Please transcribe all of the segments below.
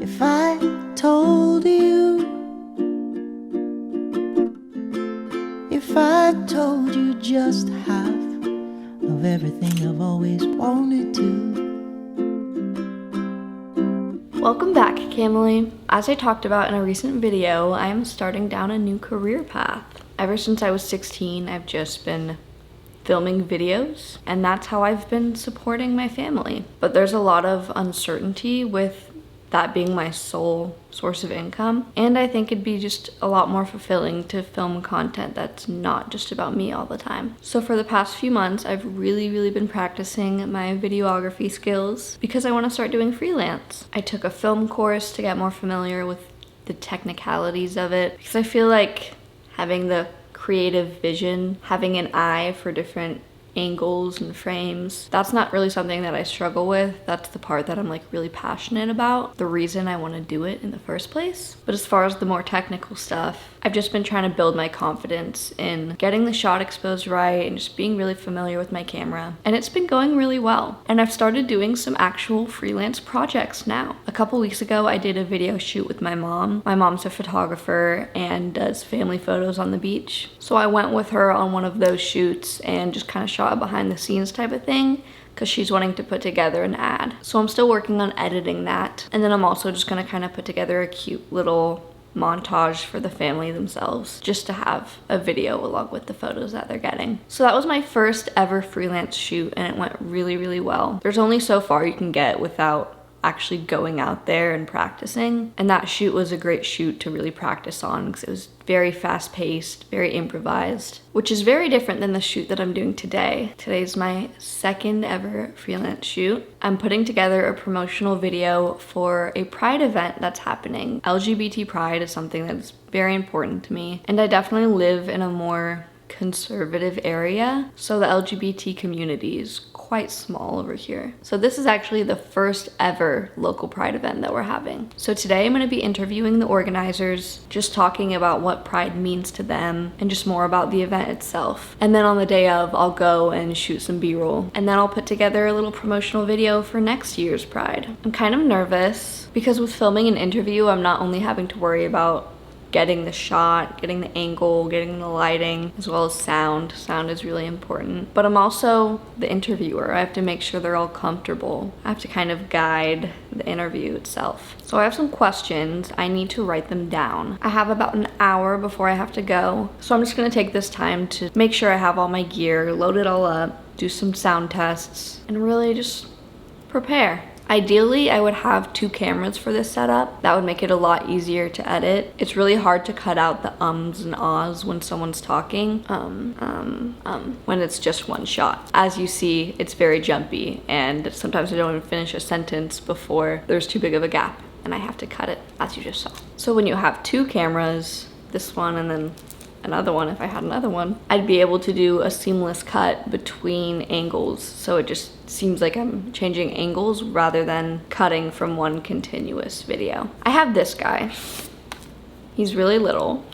If I told you, if I told you just half of everything I've always wanted to. Welcome back, Camily. As I talked about in a recent video, I am starting down a new career path. Ever since I was 16, I've just been filming videos, and that's how I've been supporting my family. But there's a lot of uncertainty with that being my sole source of income, and I think it'd be just a lot more fulfilling to film content that's not just about me all the time. So for the past few months, I've really been practicing my videography skills because I want to start doing freelance. I took a film course to get more familiar with the technicalities of it, because I feel like having the creative vision, having an eye for different angles and frames, that's not really something that I struggle with. That's the part that I'm like really passionate about, the reason I want to do it in the first place. But as far as the more technical stuff, I've just been trying to build my confidence in getting the shot exposed right and just being really familiar with my camera. And it's been going really well. And I've started doing some actual freelance projects now. A couple weeks ago, I did a video shoot with my mom. My mom's a photographer and does family photos on the beach. So I went with her on one of those shoots and just kind of shot a behind the scenes type of thing, because she's wanting to put together an ad. So I'm still working on editing that. And then I'm also just gonna kind of put together a cute little montage for the family themselves, just to have a video along with the photos that they're getting. So that was my first ever freelance shoot, and it went really well. There's only so far you can get without actually going out there and practicing, and that shoot was a great shoot to really practice on because it was very fast-paced, very improvised, which is very different than the shoot that I'm doing today. Today's my second ever freelance shoot. I'm putting together a promotional video for a Pride event that's happening. LGBT Pride is something that's very important to me, and I definitely live in a more conservative area, so the LGBT community is quite small over here. So this is actually the first ever local Pride event that we're having. So today I'm going to be interviewing the organizers, just talking about what Pride means to them and just more about the event itself. And then on the day of, I'll go and shoot some B-roll, and then I'll put together a little promotional video for next year's Pride. I'm kind of nervous because with filming an interview, I'm not only having to worry about getting the shot, getting the angle, getting the lighting, as well as sound. Sound is really important. But I'm also the interviewer. I have to make sure they're all comfortable. I have to kind of guide the interview itself. So I have some questions. I need to write them down. I have about an hour before I have to go. So I'm just gonna take this time to make sure I have all my gear, load it all up, do some sound tests, and really just prepare. Ideally, I would have 2 cameras for this setup. That would make it a lot easier to edit. It's really hard to cut out the ums and ahs when someone's talking, when it's just one shot. As you see, it's very jumpy, and sometimes I don't even finish a sentence before there's too big of a gap, and I have to cut it, as you just saw. So when you have 2 cameras, this one and then another one, if I had another one, I'd be able to do a seamless cut between angles, so it just seems like I'm changing angles rather than cutting from one continuous video. I have this guy. He's really little.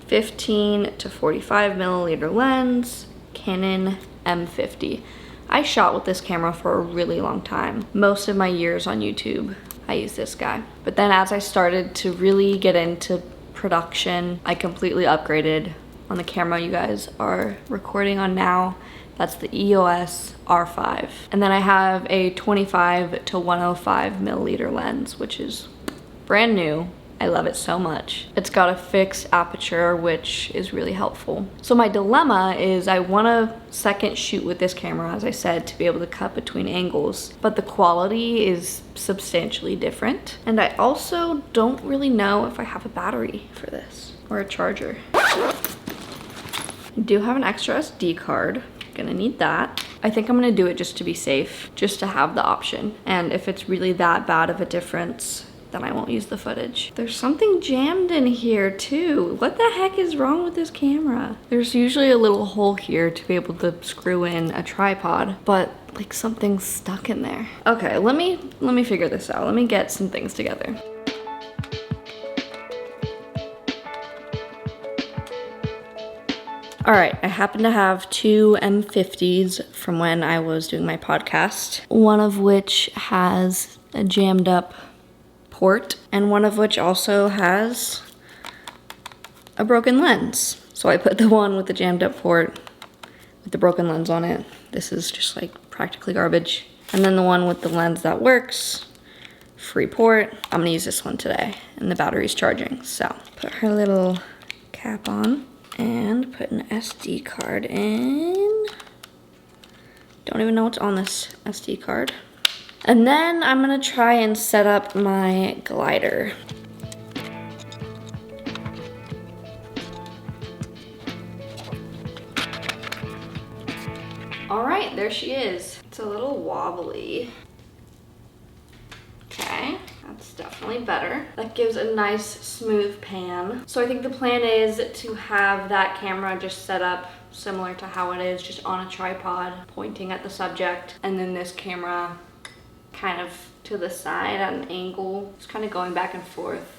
15 to 45 milliliter lens, Canon M50. I shot with this camera for a really long time. Most of my years on YouTube, I use this guy. But then as I started to really get into production, I completely upgraded on the camera you guys are recording on now. That's the EOS R5. And then I have a 25 to 105 milliliter lens, which is brand new. I love it so much. It's got a fixed aperture, which is really helpful. So my dilemma is I want a second shoot with this camera, as I said, to be able to cut between angles, but the quality is substantially different. And I also don't really know if I have a battery for this or a charger. I do have an extra SD card. Gonna need that. I think I'm gonna do it just to be safe, just to have the option. And if it's really that bad of a difference, then I won't use the footage. There's something jammed in here too. What the heck is wrong with this camera? There's usually a little hole here to be able to screw in a tripod, but like something's stuck in there. Okay, let me figure this out. Let me get some things together. All right, I happen to have 2 M50s from when I was doing my podcast, one of which has a jammed up port, and one of which also has a broken lens. So I put the one with the jammed up port with the broken lens on it. This is just like practically garbage. And then the one with the lens that works, free port. I'm gonna use this one today, and the battery's charging. So put her little cap on and put an SD card in. Don't even know what's on this SD card. And then I'm gonna try and set up my glider. All right, there she is. It's a little wobbly. Okay, that's definitely better. That gives a nice smooth pan. So I think the plan is to have that camera just set up similar to how it is, just on a tripod, pointing at the subject, and then this camera kind of to the side at an angle, just kind of going back and forth.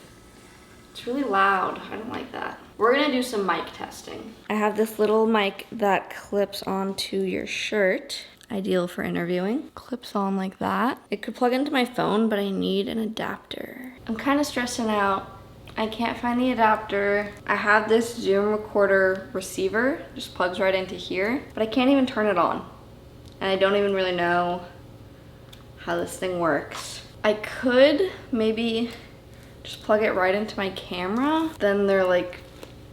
It's really loud, I don't like that. We're gonna do some mic testing. I have this little mic that clips onto your shirt. Ideal for interviewing. Clips on like that. It could plug into my phone, but I need an adapter. I'm kind of stressing out. I can't find the adapter. I have this Zoom recorder receiver, just plugs right into here, but I can't even turn it on. And I don't even really know how this thing works. I could maybe just plug it right into my camera. Then they're like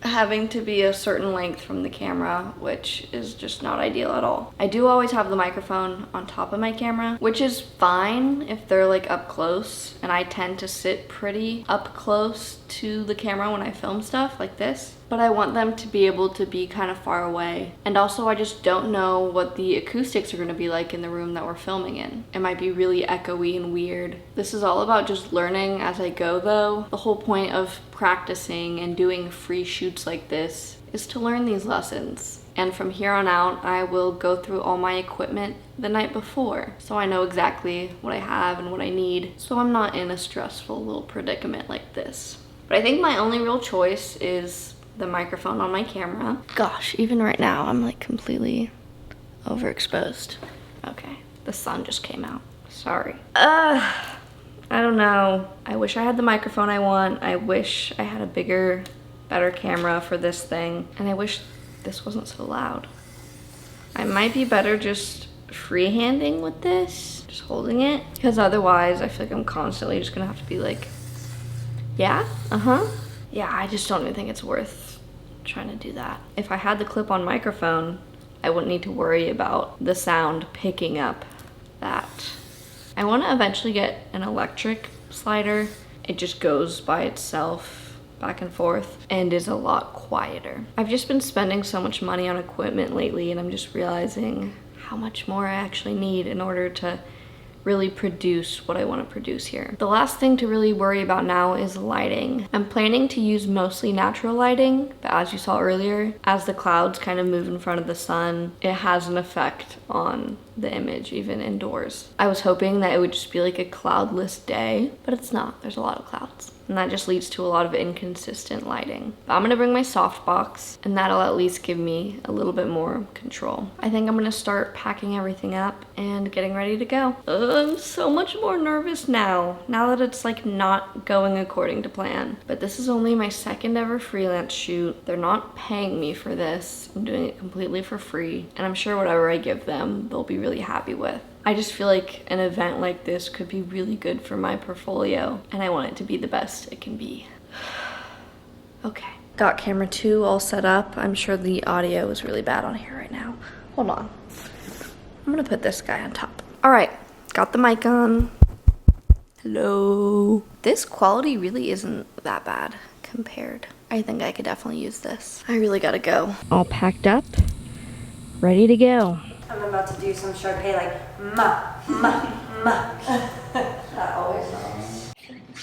having to be a certain length from the camera, which is just not ideal at all. I do always have the microphone on top of my camera, which is fine if they're like up close, and I tend to sit pretty up close to the camera when I film stuff like this, but I want them to be able to be kind of far away. And also I just don't know what the acoustics are gonna be like in the room that we're filming in. It might be really echoey and weird. This is all about just learning as I go though. The whole point of practicing and doing free shoots like this is to learn these lessons. And from here on out, I will go through all my equipment the night before, so I know exactly what I have and what I need, so I'm not in a stressful little predicament like this. But I think my only real choice is the microphone on my camera. Gosh, even right now, I'm like completely overexposed. Okay, the sun just came out. Sorry. I don't know. I wish I had the microphone I want. I wish I had a bigger, better camera for this thing. And I wish this wasn't so loud. I might be better just freehanding with this, just holding it. Because otherwise, I feel like I'm constantly just gonna have to be like, yeah, yeah, I just don't even think it's worth trying to do that. If I had the clip-on microphone, I wouldn't need to worry about the sound picking up that. I want to eventually get an electric slider. It just goes by itself back and forth and is a lot quieter. I've just been spending so much money on equipment lately, and I'm just realizing how much more I actually need in order to really produce what I want to produce here. The last thing to really worry about now is lighting. I'm planning to use mostly natural lighting, but as you saw earlier, as the clouds kind of move in front of the sun, it has an effect on the image, even indoors. I was hoping that it would just be like a cloudless day, but it's not. There's a lot of clouds. And that just leads to a lot of inconsistent lighting. But I'm gonna bring my softbox, and that'll at least give me a little bit more control. I think I'm gonna start packing everything up and getting ready to go. I'm so much more nervous now that it's like not going according to plan. But this is only my second ever freelance shoot. They're not paying me for this. I'm doing it completely for free. And I'm sure whatever I give them, they'll be really happy with. I just feel like an event like this could be really good for my portfolio, and I want it to be the best it can be. Okay. Got camera 2 all set up. I'm sure the audio is really bad on here right now. Hold on. I'm gonna put this guy on top. All right, got the mic on. Hello. This quality really isn't that bad compared. I think I could definitely use this. I really gotta go. All packed up, ready to go. I'm about to do some Sharpay like ma. That always helps.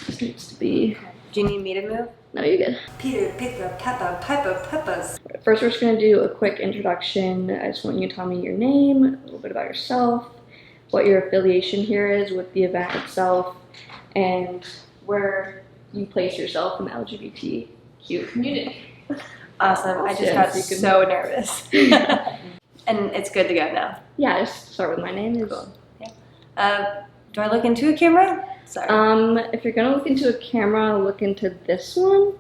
This needs to be. Do you need me to move? No, you're good. Peter picked a peppers. First, we're just gonna do a quick introduction. I just want you to tell me your name, a little bit about yourself, what your affiliation here is with the event itself, and where you place yourself in the LGBTQ community. Awesome. I just got so nervous. And it's good to go now. Yeah, just start with my name. Cool. Yeah. Do I look into a camera? Sorry. If you're gonna look into a camera, look into this one.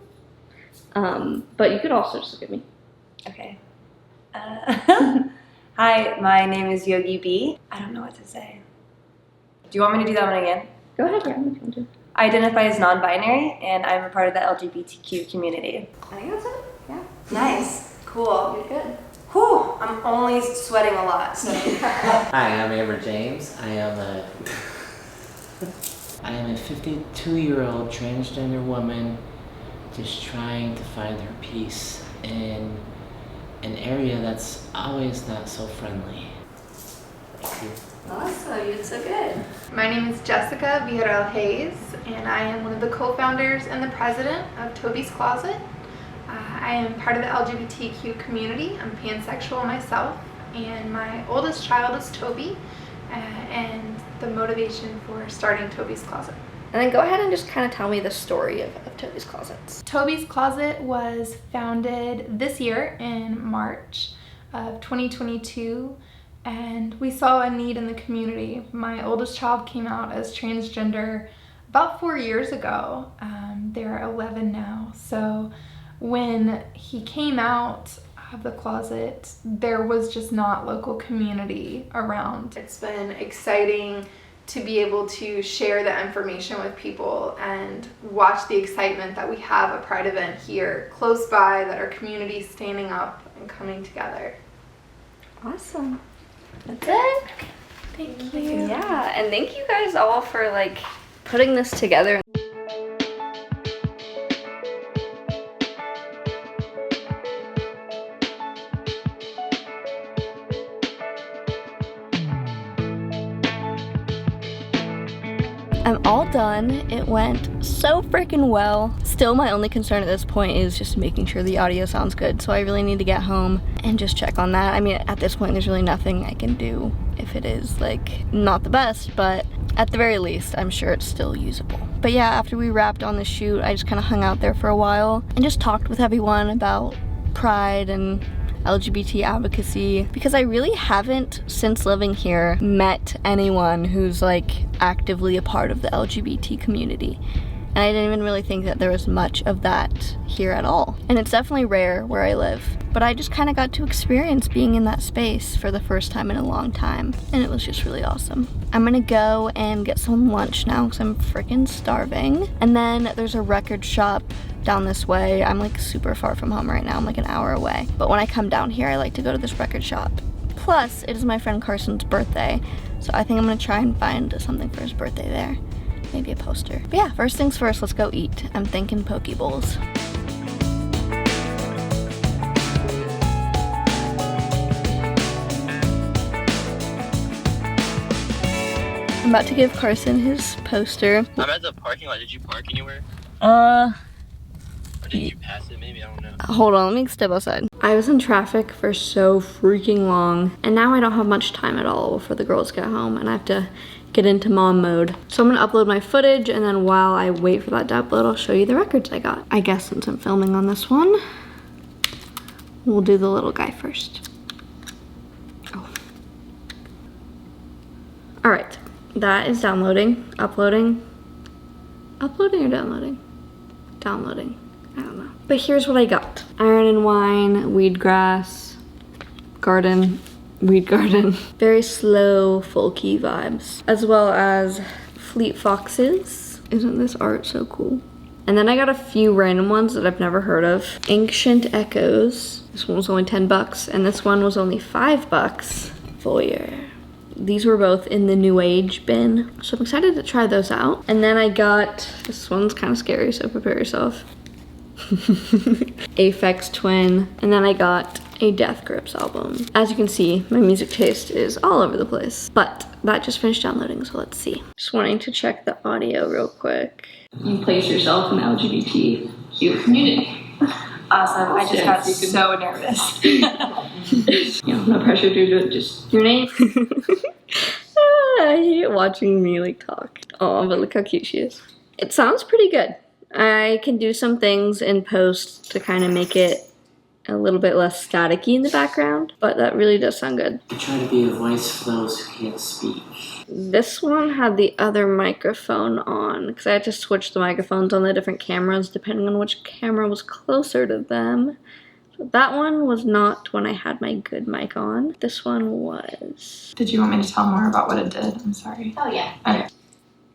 But you could also just look at me. Okay. Hi, my name is Yogi B. I don't know what to say. Do you want me to do that one again? Go ahead, yeah, I'm going to. I identify as non-binary, and I'm a part of the LGBTQ community. I think that's it. Yeah. Nice. Cool. You're good. Whew, I'm only sweating a lot. So. Hi, I'm Amber James. I am a 52-year-old transgender woman just trying to find her peace in an area that's always not so friendly. Thank you. Awesome, you did so good. My name is Jessica Villarreal Hayes, and I am one of the co-founders and the president of Toby's Closet. I am part of the LGBTQ community. I'm pansexual myself, and my oldest child is Toby, and the motivation for starting Toby's Closet. And then go ahead and just kind of tell me the story of Toby's Closets. Toby's Closet was founded this year in March of 2022, and we saw a need in the community. My oldest child came out as transgender about 4 years ago. They're 11 now. So when he came out of the closet, there was just not local community around. It's been exciting to be able to share that information with people and watch the excitement that we have a Pride event here close by, that our community is standing up and coming together. Awesome. That's it. Thank you. Yeah, and thank you guys all for like putting this together. I'm all done. It went so freaking well. Still, my only concern at this point is just making sure the audio sounds good. So I really need to get home and just check on that. I mean, at this point, there's really nothing I can do if it is like not the best, but at the very least, I'm sure it's still usable. But yeah, after we wrapped on the shoot, I just kind of hung out there for a while and just talked with everyone about Pride and LGBT advocacy, because I really haven't, since living here, met anyone who's like actively a part of the LGBT community. And I didn't even really think that there was much of that here at all. And it's definitely rare where I live. But I just kind of got to experience being in that space for the first time in a long time. And it was just really awesome. I'm gonna go and get some lunch now because I'm freaking starving. And then there's a record shop down this way. I'm like super far from home right now. I'm like an hour away. But when I come down here, I like to go to this record shop. Plus, it is my friend Carson's birthday. So I think I'm gonna try and find something for his birthday there. Maybe a poster. But yeah, first things first, let's go eat. I'm thinking poke bowls. I'm about to give Carson his poster. I'm at the parking lot. Did you park anywhere? Or did you pass it? Maybe, I don't know. Hold on, let me step outside. I was in traffic for so freaking long, and now I don't have much time at all before the girls get home, and I have to get into mom mode. So I'm gonna upload my footage, and then while I wait for that to upload, I'll show you the records I got. I guess since I'm filming on this one, we'll do the little guy first. Oh. All right, that is downloading, uploading or downloading? Downloading, I don't know. But here's what I got. Iron and Wine, Weed Grass, Garden, Weed Garden. Very slow, folky vibes. As well as Fleet Foxes. Isn't this art so cool? And then I got a few random ones that I've never heard of. Ancient Echoes. This one was only 10 bucks, and this one was only 5 bucks. Voyeur. These were both in the New Age bin, so I'm excited to try those out. And then I got, this one's kind of scary, so prepare yourself. Aphex Twin. And then I got a Death Grips album. As you can see, my music taste is all over the place. But that just finished downloading, so let's see. Just wanting to check the audio real quick. You place yourself in the LGBTQ community. Awesome. I just got so nervous. You know, no pressure to do it, just your name. I hate watching me like talk. Oh, but look how cute she is. It sounds pretty good. I can do some things in post to kind of make it a little bit less staticky in the background, but that really does sound good. I try to be a voice flows who can't speak. This one had the other microphone on because I had to switch the microphones on the different cameras depending on which camera was closer to them. So that one was not when I had my good mic on. This one was. Did you want me to tell more about what it did? I'm sorry. Oh yeah. Okay.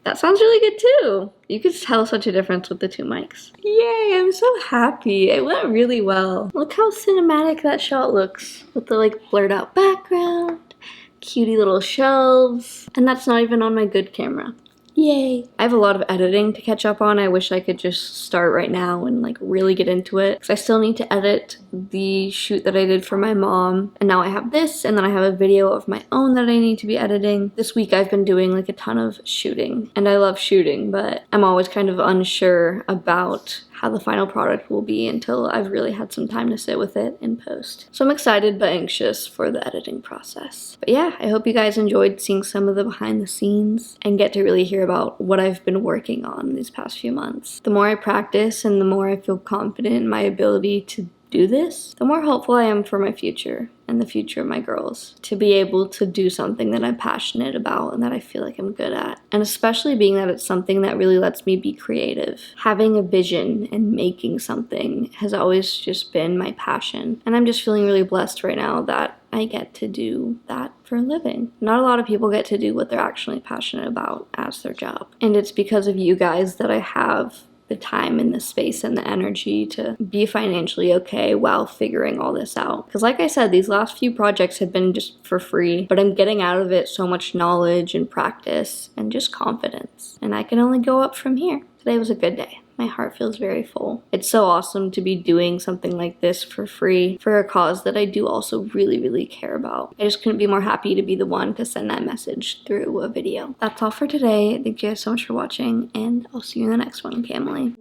That sounds really good too. You could tell such a difference with the two mics. Yay, I'm so happy. It went really well. Look how cinematic that shot looks with the like blurred out background, cutie little shelves, and that's not even on my good camera. Yay. I have a lot of editing to catch up on. I wish I could just start right now and like really get into it because I still need to edit the shoot that I did for my mom, and now I have this, and then I have a video of my own that I need to be editing. This week I've been doing like a ton of shooting, and I love shooting, but I'm always kind of unsure about how the final product will be until I've really had some time to sit with it in post. So I'm excited but anxious for the editing process. But yeah, I hope you guys enjoyed seeing some of the behind the scenes and get to really hear about what I've been working on these past few months. The more I practice and the more I feel confident in my ability to do this, the more hopeful I am for my future and the future of my girls, to be able to do something that I'm passionate about and that I feel like I'm good at. And especially being that it's something that really lets me be creative. Having a vision and making something has always just been my passion. And I'm just feeling really blessed right now that I get to do that for a living. Not a lot of people get to do what they're actually passionate about as their job. And it's because of you guys that I have the time and the space and the energy to be financially okay while figuring all this out. Because like I said, these last few projects have been just for free, but I'm getting out of it so much knowledge and practice and just confidence. And I can only go up from here. Today was a good day. My heart feels very full. It's so awesome to be doing something like this for free for a cause that I do also really, really care about. I just couldn't be more happy to be the one to send that message through a video. That's all for today. Thank you guys so much for watching, and I'll see you in the next one, Camily.